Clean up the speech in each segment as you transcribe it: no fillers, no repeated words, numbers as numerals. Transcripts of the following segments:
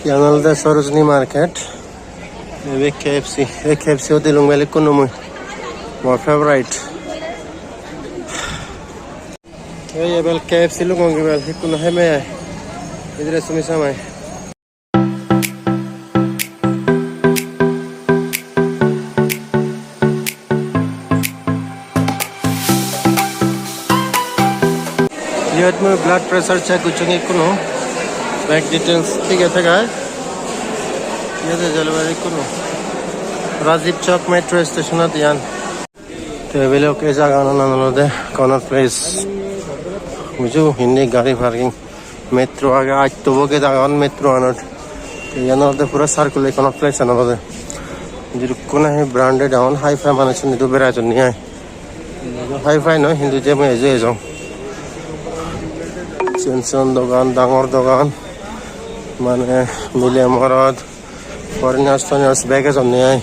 Yanalda Sarojini Market. Maybe KFC. KFC होती लोग मेरे को नमूँ. My favorite. ये बेल KFC लोगों की बेल हिक्को न है मैं. इधर सुमी समय. ये में ब्लड प्रेशर चेक कुछ नहीं करो बैंक डिटेल्स ठीक है क्या ये तो जलवायु करो राजीव चौक मेट्रो स्टेशन है यान तो वे लोग कैसा गाना ना लोगे कॉर्नर प्लेस मुझे हिंदी गाड़ी पार्किंग मेट्रो आ गया आज तो वो के दागन मेट्रो आना तो यान लोगे पूरा सर्कल कॉर्नर प्लेस है ना लोगे जो कौन है ब्रांडेड डाउन हाई फाई माने सुनी तो बेरा चुनी है हाई फाई ना हिंदू जे में ऐसे ऐसा सेंसन दोकान डांगर दोकान माने मिले मरद फॉरेनर्स बैग चलने आए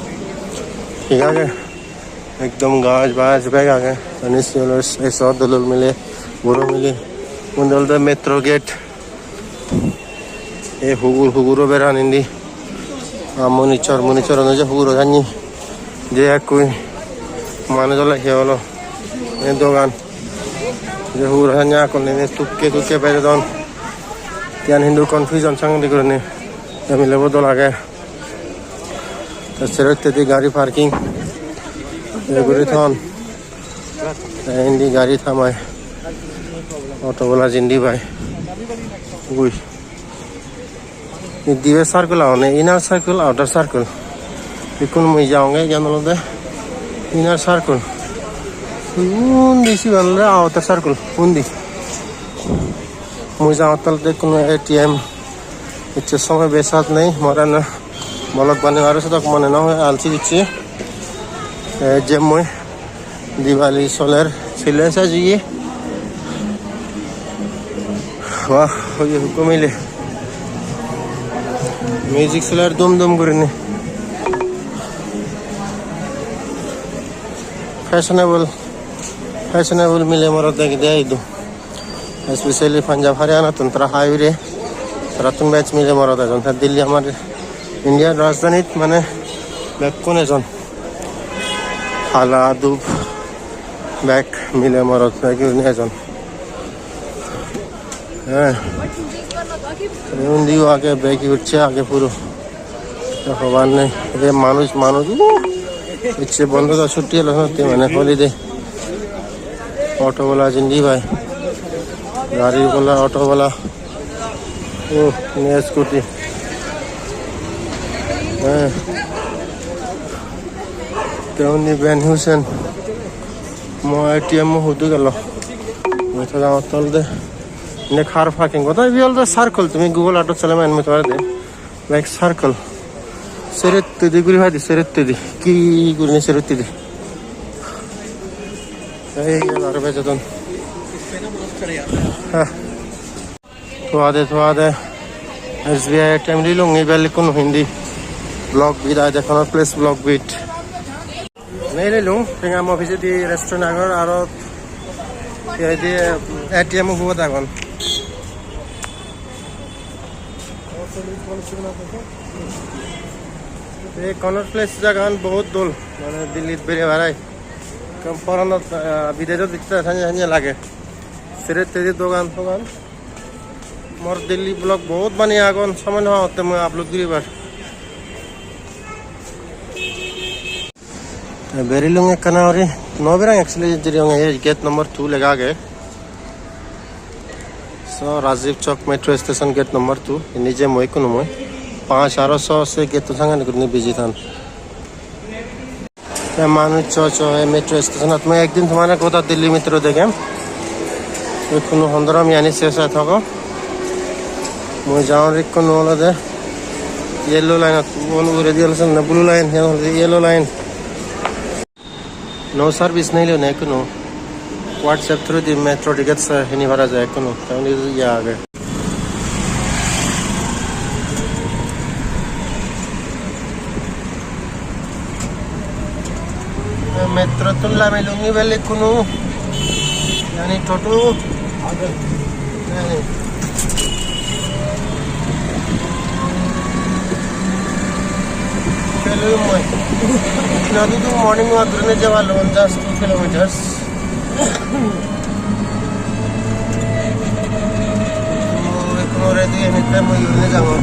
ठीक है एकदम गाज बाज बैग आ गए तनिष ज्वेलर्स ऐसा दलुल मिले बुरो मिले मुंडल द मेट्रो गेट ए हुगुरो बेरा निंदी मुनिचर अनुजे हुगुरो जानी जे कोई माने जला हेवलो ए दोकान जे हुगुरो जानी आकलने तुक्के पहले दोन त्यान हिंदू कन्फ्यूजन संग दिगरने मिले बदल आगे तस्वीर गाड़ी पार्किंग हिंदी गाड़ी था मैं ऑटो वाला जिंदी भाई दिवे सर्कल आओने इनर सर्कल आउटर सर्कल बिल्कुल मैं जाऊंगे जान लो दे इनर सर्कल उन्दी सी वाल रहा आउटर सर्कल उन्दी मुझे आउटर देखो ATM इच्छा समय बेसात नहीं मरन बलक बने वाले से तक मने ना हो आलसी दिच्छे जब मैं दिवाली सोलर सिले से जिए वाह ये हुक्म मिले म्यूजिक सोलर दुम करने फैशनेबल मिले मरो देख दे दो स्पेशली पंजाब हरियाणा तंत्रा हाईवे रातुन बैच मिले मरो दे जन दिल्ली हमारे इंडिया राजधानी माने बैक कोने जन हाला दुब बैक मिले मरो बैक ने जन उन्दी आगे बैक उठे आगे पूरा भगवान ने ये मानुष इच्छे बंद तो छुट्टी लगते मैंने हॉलीडे ऑटो वाला जिंदी भाई गाड़ी वाला ऑटो वाला ओ नया स्कूटी तेवनी बैन हुसैन मैं ATM में होती गलो मैं थोड़ा तल दे ने खार फाकिंग होता है भी सर्कल तुम्हें गूगल ऑटो चले मैं तुम्हारे दे लाइक सर्कल सेरेत दी गुरी भाई सेरेत दी की गुरी ने सेरेत दी ये यार बेच दो हाँ तो आधे SBI ATM ले लूँगी पहले कौन हिंदी ब्लॉग बीट आज देखो ना प्लेस ब्लॉग बीट नहीं ले लूँ फिर हम ऑफिस दी रेस्टोरेंट आगर आरो ये दी ATM हुआ था कौन ये कॉर्नर प्लेस जगह बहुत दूर मैंने दिल्ली बेरे वाला कम पराना विदेश दिखता है संजय लागे सिरे तेरी दोकान मोर दिल्ली ब्लॉग बहुत बनी आगन समय ना होते मैं आप लोग गिरी बार बेरी लूँगे कनावरी नौबेरा एक्चुअली जरी होंगे ये गेट नंबर 2 लगा गए सो Rajiv Chowk metro station gate number 2 नीचे मैं को मैं 500 से गेट तो संग निकलने बिजी था मैं मानु चो है मेट्रो स्टेशन मैं एक दिन तुम्हारा कोता दिल्ली मेट्रो देखे কোনো হন্দরাম ইয়ানি শেষ হয় থাকো মই যাও রিক কোন হলো দে येलो लाइन वन उरे दिया ना blue line yellow line no service नहीं लो नहीं कोनो WhatsApp through the metro tickets हिनी भरा जाए कोनो तभी ये आ गए मेट्रो तुल्ला में लूंगी पहले कोनो यानी टोटो Hello, moi. Now do morning walk करने जवा लोन just 2 kilometers. तो एक और है तो ये निकले मैं यूँ जाऊँ.